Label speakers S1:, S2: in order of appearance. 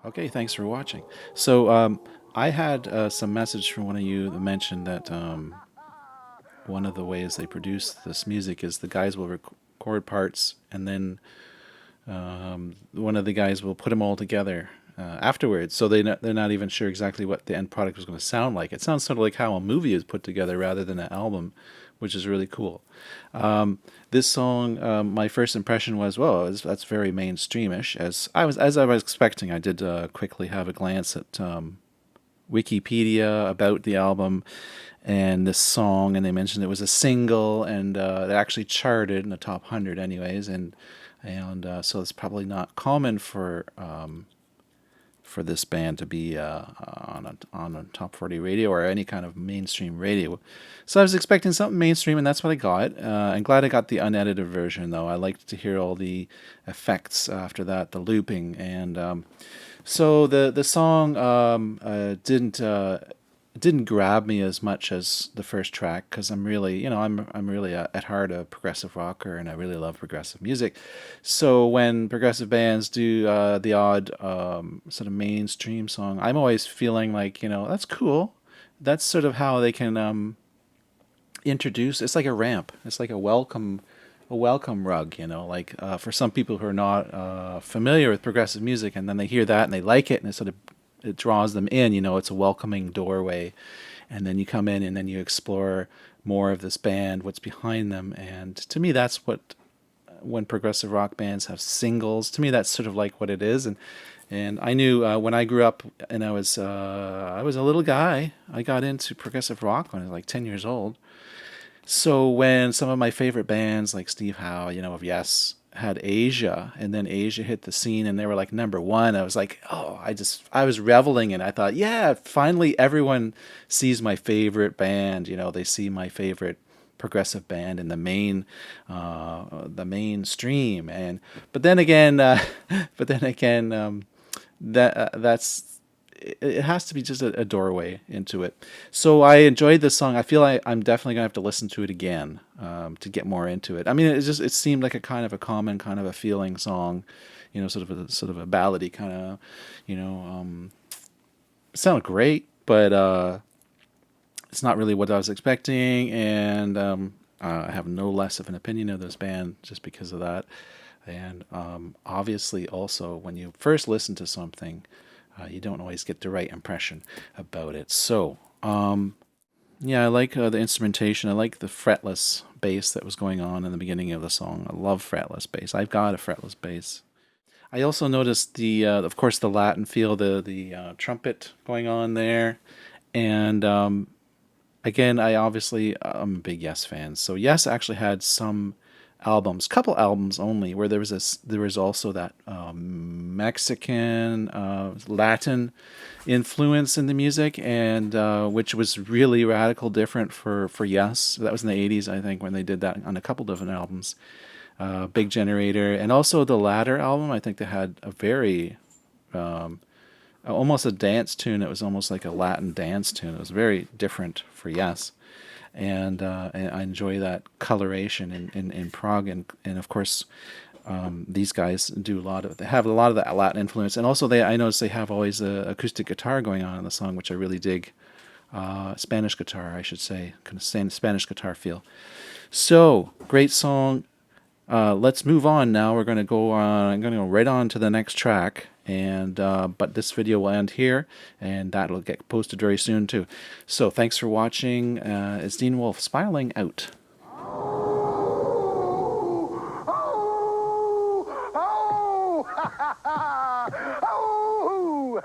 S1: Okay, thanks for watching. So, I had some message from one of you that mentioned that one of the ways they produce this music is the guys will record parts and then one of the guys will put them all together afterwards. So they're not even sure exactly what the end product was going to sound like. It sounds sort of like how a movie is put together rather than an album, which is really cool. This song, my first impression was, well, that's very mainstreamish. As I was expecting, I did quickly have a glance at Wikipedia about the album and this song, and they mentioned it was a single, and it actually charted in the top 100, anyways, and so it's probably not common for this band to be on a top 40 radio or any kind of mainstream radio. So I was expecting something mainstream, and that's what I got. I'm glad I got the unedited version, though. I liked to hear all the effects after that, the looping, and so the song didn't grab me as much as the first track because I'm really, I'm really at heart a progressive rocker, and I really love progressive music. So when progressive bands do the odd sort of mainstream song, I'm always feeling like, that's cool. That's sort of how they can introduce. It's like a ramp. It's like a welcome rug. Like for some people who are not familiar with progressive music, and then they hear that and they like it, and it draws them in. It's a welcoming doorway, and then you come in and then you explore more of this band, what's behind them, and to me, that's what when progressive rock bands have singles. To me, that's sort of like what it is, and I knew when I grew up and I was a little guy. I got into progressive rock when I was like 10 years old. So when some of my favorite bands like Steve Howe, of Yes, had Asia, and then Asia hit the scene and they were like number one, I was like, oh, I was reveling, and I thought, yeah, finally everyone sees my favorite band. They see my favorite progressive band in the mainstream. And but then again, but then again, that's it has to be just a doorway into it. So I enjoyed this song. I feel like I'm definitely gonna have to listen to it again to get more into it. I mean, it seemed like a kind of a common kind of a feeling song, sort of a ballady kind of, you know, it sounded great, but it's not really what I was expecting, and I have no less of an opinion of this band just because of that. And obviously, also, when you first listen to something, you don't always get the right impression about it. So, yeah, I like the instrumentation. I like the fretless bass that was going on in the beginning of the song. I love fretless bass. I've got a fretless bass. I also noticed of course, the Latin feel, the trumpet going on there, and again, I'm a big Yes fan. So Yes actually had some albums, couple albums only, where there was also that Mexican Latin influence in the music, and which was really radical different for Yes. That was in the '80s, I think, when they did that on a couple different albums. Big Generator, and also the latter album. I think they had a very almost a dance tune. It was almost like a Latin dance tune. It was very different for Yes, and I enjoy that coloration in Prague, and of course these guys they have a lot of that Latin influence, and also I notice they have always a acoustic guitar going on in the song, which I really dig. Spanish guitar, I should say, kind of Spanish guitar feel. So great song. Let's move on now. We're going to go on. I'm going to go right on to the next track, and but this video will end here, and that'll get posted very soon too. So thanks for watching. It's Dean Wolfe smiling out.
S2: Oh, oh, oh, oh,